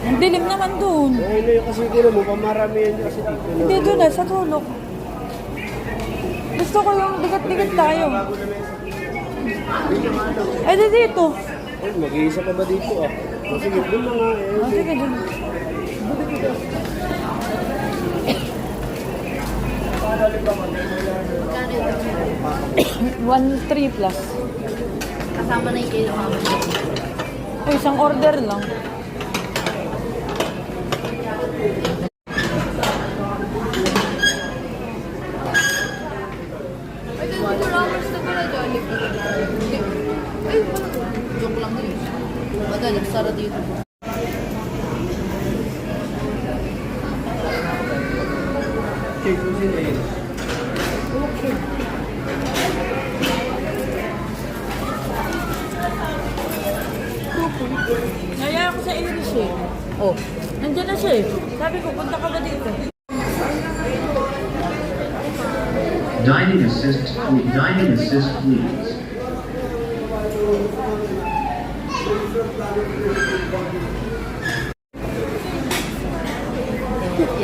Ang dilim naman doon. Ano yung kasi kino mo, pamaramihan nyo kasi dito. Hindi doon na, sa tulok. Gusto ko yung dikit-dikit tayo. Ay, di dito. Ay, mag-iisa pa ba dito ah? Sige, doon na nga eh. Oh, sige, doon. 1-3 plus. Kasama na yung kilo mama. O, isang order lang. Ay, 24 hours na pala Jollibee. Ay, joke lang din. Baga, nagsara dito. Okay, susin na yun. Okay. Naya ako sa Irish eh. Oh. Nandiyan na siya eh. Sabi ko, punta ka ba dito? Dining assist, please.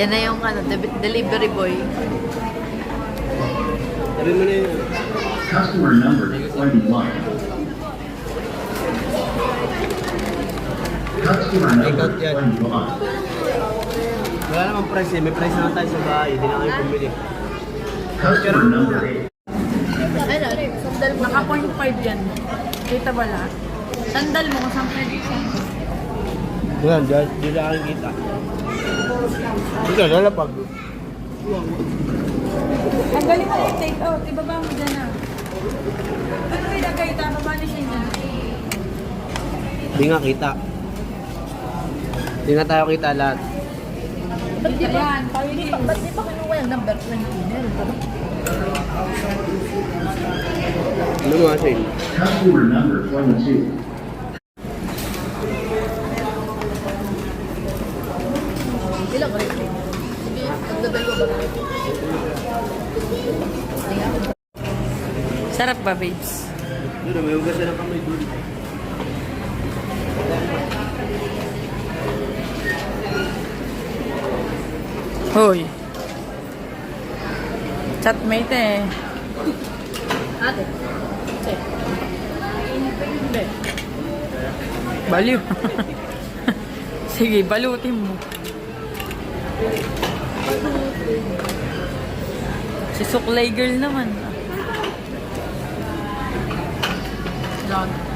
Yan na yung ano, delivery boy. Sabi mo na yun. Customer number 21. Customer number Ikaw yan. 21. Wala namang price eh. May price naman tayo sa bahay. Hindi na kayo pumili. Customer number 8. Ano, sandal mo. Naka 0.5 yan. Kita ba lahat? Sandal mo kung saan pwede siya. Yan, di na kayong kita. Ito, lalapag. Ang galing mo yung take out. Ibaba mo dyan na. Ano may lagay? Tama ba na siya niya? Di nga kita. Di nga tayo kita lahat. Ba't di ba? Ayan, Ba't di ba kinuha yung number 20? Meron ba? Ano mga sale? Customer number 22. Ilang rin? Sige, magdadalo ba? Sarap ba, babes? Doon, may ugas na kami doon. Hoy. Chatmate eh. Ate. Che. Baliw. Sige, balutin mo. Si Suklay girl naman. John.